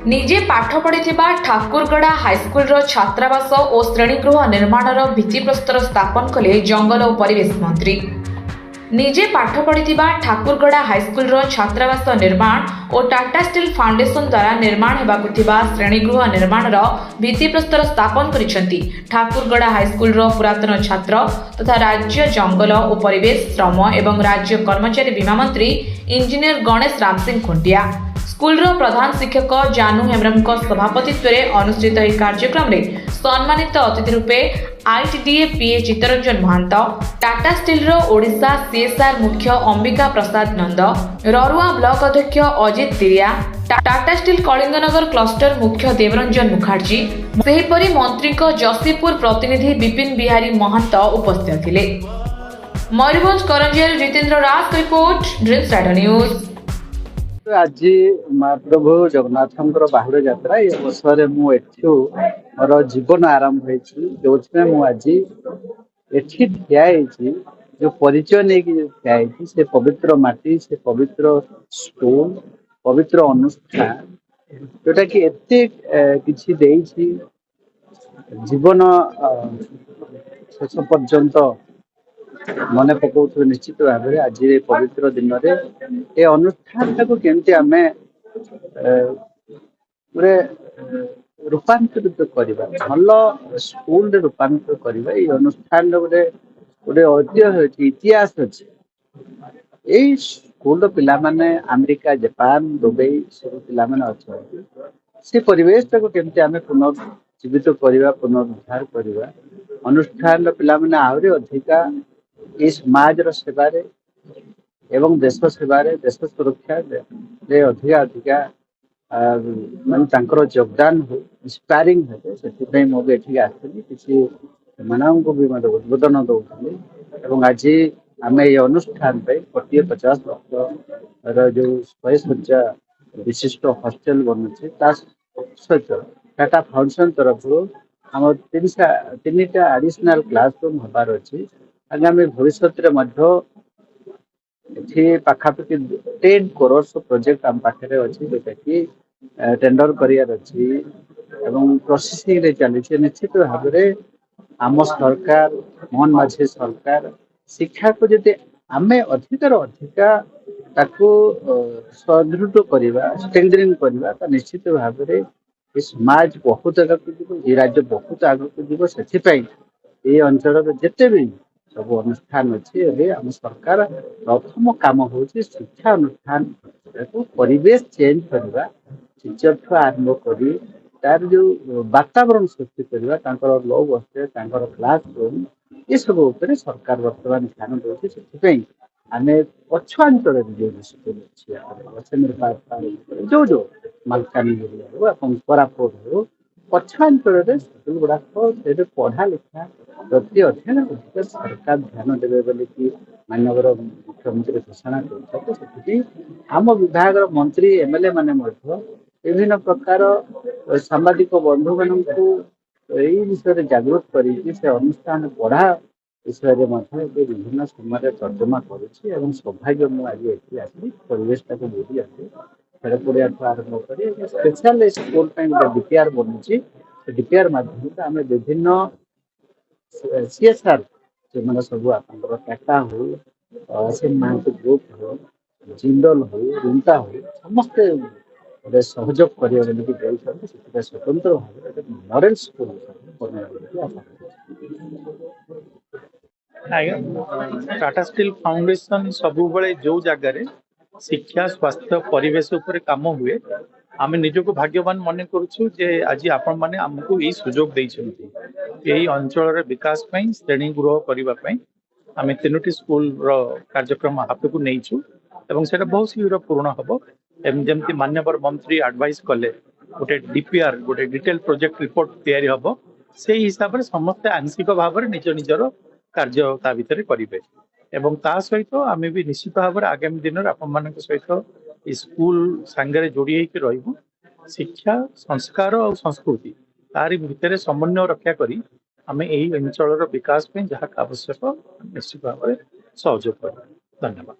निजे पाठ पढ़िथिबा ठाकुरगड़ा हाईस्कूल छात्रावास और श्रेणीगृह निर्माणर भित्तिप्रस्तर स्थापन कले जंगल और परिवेश मंत्री। निजे पाठ पढ़िथिबा ठाकुरगड़ा हाईस्कूल छात्रावास निर्माण और टाटा स्टील फाउंडेशन द्वारा निर्माण हेबाकु थिबा श्रेणीगृह निर्माणर भित्तिप्रस्तर स्थापन करिसेंती ठाकुरगड़ा हाईस्कूल पुरातन छात्र तथा राज्य जंगल और परिवेश श्रम एवं राज्य कर्मचारी बीमा मंत्री इंजीनियर गणेश राम सिंह खुंटिया। स्कूल प्रधान शिक्षक जानू हेम्ब्रम सभापतित्व में अनुष्ठित यह कार्यक्रम में सम्मानित अतिथि रूपे आईटीडीए पीए चित्तरंजन महंत, टाटा स्टील ओडिशा सीएसआर मुख्य अंबिका प्रसाद नंद, ररुआ ब्लॉक अध्यक्ष अजित तिरिया, टाटा स्टील कलिंगनगर क्लस्टर मुख्य देवरंजन मुखर्जी, सेहीपरि मंत्री जसीपुर प्रतिनिधि विपिन बिहारी महंत उपस्थित थिले। मयूरभंज करंजियारू जितेंद्र राज रिपोर्ट, ड्रीम्स रेडियो न्यूज। आज महाप्रभु जगन्नाथ बाहुड़ यात्रा ये अवसर मुझू मोर जीवन आरंभ हो जो परिचय नहीं ठिया से पवित्र माटी से पवित्र स्कूल पवित्र अनुष्ठान जोटा कि एते किछि देइछि जीवन शेष पर्यंत मन पकाउथु। निश्चित भाव में आज पवित्र दिन में ये अनुष्ठान केमती आम पूरे रूपांतरित करवा भल स्कूल रूपांतरित करवा ये अनुष्ठान गोटे गोटे ऐतिह्य अच्छी इतिहास अच्छी। यही स्कूल पिला माने अमेरिका जापान दुबई सब पिला माने अच्छा से परिवेश केमती आम पुनर्जीवित करवा पुनरुद्धार करवा अनुष्ठान पिला माने आहरी अधिका इस समाज सेवारे एवं देश सेवारे देश सुरक्षा रे अधिका अधिका माने योगदान हो इंस्पायरिंग हे से मुझे आसली किसी को भी मतलब उद्बोधन दौली और आज आम ये अनुष्ठान 50 लक्ष जो 100 शଯ୍ୟା विशिष्ट हॉस्टल बनुचे सहित टाटा फाउंडेशन तरफ आम 3टा एडिशनल क्लासरूम हबार अच्छी। आगामी भविष्य पाखापाखि 10 करोड़ प्रोजेक्ट आम पाखे अच्छी जोटा कि टेंडर करार अच्छी प्रोसेसिंग रे चली। निश्चित भाव में आम सरकार मोहन माझी सरकार शिक्षा को जब आम अधिकार अधिका सुदृढ़ करवा स्ट्रेंथनिंग करवा निश्चित भाव में समाज बहुत आगे ये राज्य बहुत आगे जीव से अंचल जिते भी सब अनुष्ठान अच्छी आम सरकार प्रथम काम हो शिक्षा अनुष्ठान परिवेश चेंज करवा टीचर ठू आरंभ कर तार जो वातावरण सृष्टि करवा लव हस्टेल क्लासरूम ये सब सरकार बर्तमान ध्यान दूसरी आम पछुआंचल जो स्कूल अच्छी जो जो मालकानगिरी हो कोरापुट हो पछुआंचल स्कूल गुड़ाक पढ़ा लिखा प्रति अध्ययन अधिक सरकार ध्यान देवे बोली कि माननीय मुख्यमंत्री घोषणा कर आम विभाग मंत्री एमएलए माने विभिन्न प्रकार सांबादिक बंधु मान विषय जागृत कर अनुष्ठान पढ़ा विषय विभिन्न समय तर्जमा कर सौभाग्य मुझे आसली परिवेश बुझी आसली खेल पड़िया आरंभ कर स्पेशल स्कूल गोटे डीपीआर बनुची डीपीआर माध्यम आम विभिन्न सीएसआर जो मैंने सब आप टाटा हो ग्रुप हो जिंदल हो रुंटा हो समस्ते गोटे सहयोग कर स्वतंत्र भाव model school Tata steel foundation सब जो जगार शिक्षा स्वास्थ्य परिवेश उपर काम हुए आम निजक भाग्यवान मन करुचु जे आज आपण मैंने आमको यही सुजोग देइछन्ति यही अंचल विकास श्रेणी गृह करने आम 3टी स्कूल कार्यक्रम हाथ को नहींचु एवं से बहुत शीघ्र पूर्ण हम जमी माननीय मंत्री एडवाइस कले गोटे डीपीआर गोटे डिटेल प्रोजेक्ट रिपोर्ट तैयारी हम से हिसाब से समस्ते आंशिक भाव में निज निजर कार्य ता भीतर करेंगे एवं ता सहित आम भी निश्चित भाव में आगामी दिन में आपण सहित स्कूल सांगे जोड़ी रही शिक्षा संस्कार और संस्कृति तारी भितर समन्वय रक्षा करी आम यही अंचल विकास जहाँ आवश्यक निश्चित भाव में सहयोग कर। धन्यवाद।